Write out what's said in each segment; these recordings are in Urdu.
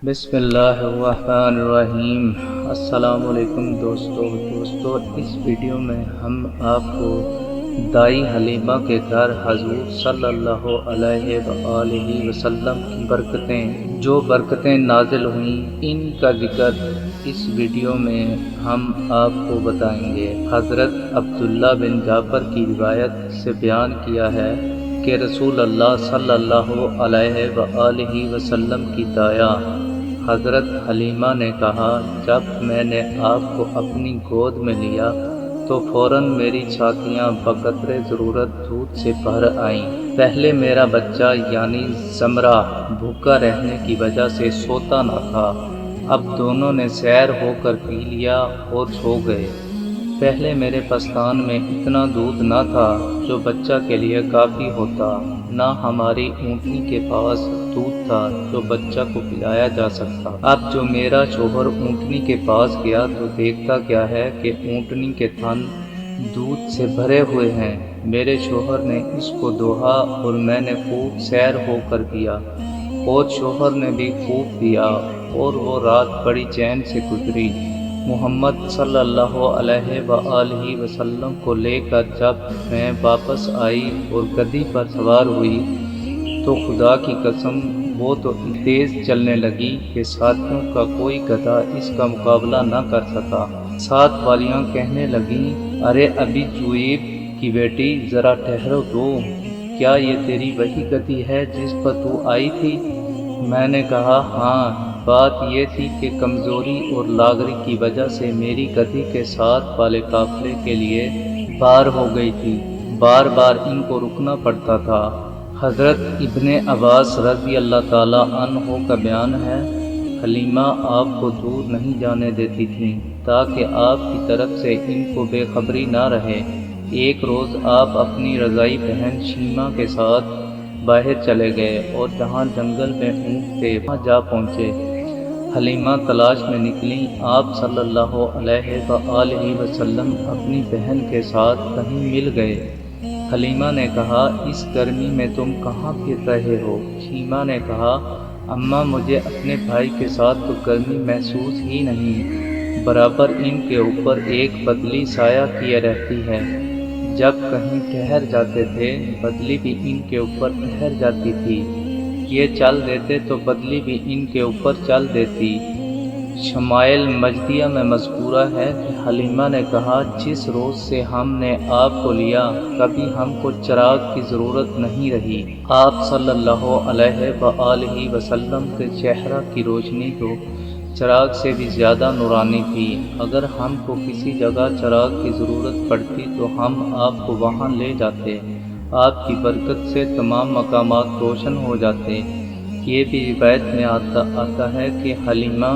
بسم اللہ الرحمن الرحیم۔ السلام علیکم دوستو، اس ویڈیو میں ہم آپ کو دائی حلیمہ کے گھر حضور صلی اللہ علیہ وآلہ وسلم کی جو برکتیں نازل ہوئیں، ان کا ذکر اس ویڈیو میں ہم آپ کو بتائیں گے۔ حضرت عبداللہ بن جعفر کی روایت سے بیان کیا ہے کہ رسول اللہ صلی اللہ علیہ وآلہ وسلم کی دایا حضرت حلیمہ نے کہا، جب میں نے آپ کو اپنی گود میں لیا تو فوراً میری چھاتیاں بقدر ضرورت دودھ سے بھر آئیں۔ پہلے میرا بچہ یعنی زمرہ بھوکا رہنے کی وجہ سے سوتا نہ تھا، اب دونوں نے سیر ہو کر پی لیا اور سو گئے۔ پہلے میرے پستان میں اتنا دودھ نہ تھا جو بچہ کے لیے کافی ہوتا، نہ ہماری اونٹنی کے پاس دودھ تھا جو بچہ کو پلایا جا سکتا۔ اب جو میرا شوہر اونٹنی کے پاس گیا تو دیکھتا کیا ہے کہ اونٹنی کے تھن دودھ سے بھرے ہوئے ہیں۔ میرے شوہر نے اس کو دوہا اور میں نے خوب سیر ہو کر پیا، اور شوہر نے بھی خوب پیا، اور وہ رات بڑی چین سے گزری۔ محمد صلی اللہ علیہ وآلہ وسلم کو لے کر جب میں واپس آئی اور گدی پر سوار ہوئی تو خدا کی قسم وہ تو تیز چلنے لگی کہ ساتھیوں کا کوئی گدھا اس کا مقابلہ نہ کر سکا۔ ساتھ والیاں کہنے لگیں، ارے ابی جویب کی بیٹی، ذرا ٹھہرو تو، کیا یہ تیری وہی گدھی ہے جس پر تو آئی تھی؟ میں نے کہا، ہاں۔ بات یہ تھی کہ کمزوری اور لاغری کی وجہ سے میری گدھی کے ساتھ والے قافلے کے لیے بار ہو گئی تھی، بار بار ان کو رکنا پڑتا تھا۔ حضرت ابن عباس رضی اللہ تعالیٰ عنہ کا بیان ہے، حلیمہ آپ کو دور نہیں جانے دیتی تھیں تاکہ آپ کی طرف سے ان کو بے خبری نہ رہے۔ ایک روز آپ اپنی رضائی بہن شیمہ کے ساتھ باہر چلے گئے اور جہاں جنگل میں اونٹ تھے وہاں جا پہنچے۔ حلیمہ تلاش میں نکلیں، آپ صلی اللہ علیہ وآلہ وسلم اپنی بہن کے ساتھ کہیں مل گئے۔ حلیمہ نے کہا، اس گرمی میں تم کہاں پھر رہے ہو؟ شیمہ نے کہا، اماں مجھے اپنے بھائی کے ساتھ تو گرمی محسوس ہی نہیں، برابر ان کے اوپر ایک بدلی سایہ کیے رہتی ہے۔ جب کہیں ٹھہر جاتے تھے بدلی بھی ان کے اوپر ٹھہر جاتی تھی، یہ چل دیتے تو بدلی بھی ان کے اوپر چل دیتی۔ شمائل مجدیہ میں مذکورہ ہے کہ حلیمہ نے کہا، جس روز سے ہم نے آپ کو لیا کبھی ہم کو چراغ کی ضرورت نہیں رہی۔ آپ صلی اللہ علیہ وآلہ وسلم کے چہرہ کی روشنی تو چراغ سے بھی زیادہ نورانی تھی۔ اگر ہم کو کسی جگہ چراغ کی ضرورت پڑتی تو ہم آپ کو وہاں لے جاتے، آپ کی برکت سے تمام مقامات روشن ہو جاتے۔ یہ بھی روایت میں آتا ہے کہ حلیمہ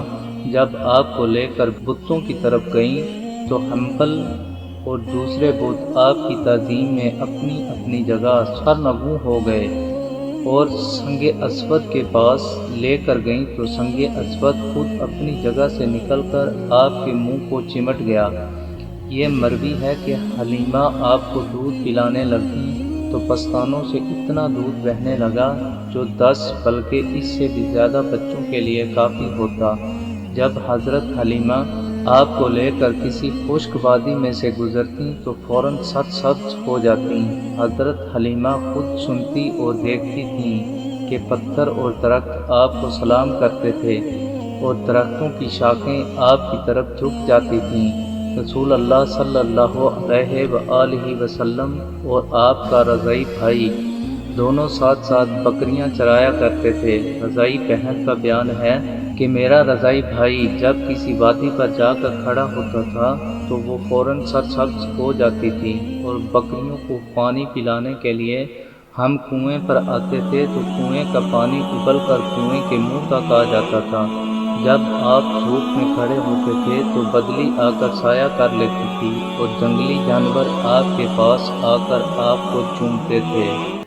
جب آپ کو لے کر بتوں کی طرف گئیں تو حنبل اور دوسرے بت آپ کی تعظیم میں اپنی اپنی جگہ سرنگوں ہو گئے، اور سنگ اسود کے پاس لے کر گئیں تو سنگ اسود خود اپنی جگہ سے نکل کر آپ کے منہ کو چمٹ گیا۔ یہ مروی ہے کہ حلیمہ آپ کو دودھ پلانے لگیں تو پستانوں سے اتنا دودھ بہنے لگا جو 10 بلکہ اس سے بھی زیادہ بچوں کے لیے کافی ہوتا۔ جب حضرت حلیمہ آپ کو لے کر کسی خشک وادی میں سے گزرتی تو فوراً سبز ہو جاتی۔ حضرت حلیمہ خود سنتی اور دیکھتی تھیں کہ پتھر اور درخت آپ کو سلام کرتے تھے اور درختوں کی شاخیں آپ کی طرف جھک جاتی تھیں۔ رسول اللہ صلی اللہ علیہ وآلہ وسلم اور آپ کا رضائی بھائی دونوں ساتھ ساتھ بکریاں چرایا کرتے تھے۔ رضائی بہن کا بیان ہے کہ میرا رضائی بھائی جب کسی وادی پر جا کر کھڑا ہوتا تھا تو وہ فوراً سرسبز ہو جاتی تھی، اور بکریوں کو پانی پلانے کے لیے ہم کنویں پر آتے تھے تو کنویں کا پانی ابل کر کنویں کے منہ تک آ جاتا تھا۔ جب آپ دھوپ میں کھڑے ہوتے تھے تو بدلی آ کر سایہ کر لیتی تھی، اور جنگلی جانور آپ کے پاس آ کر آپ کو چومتے تھے۔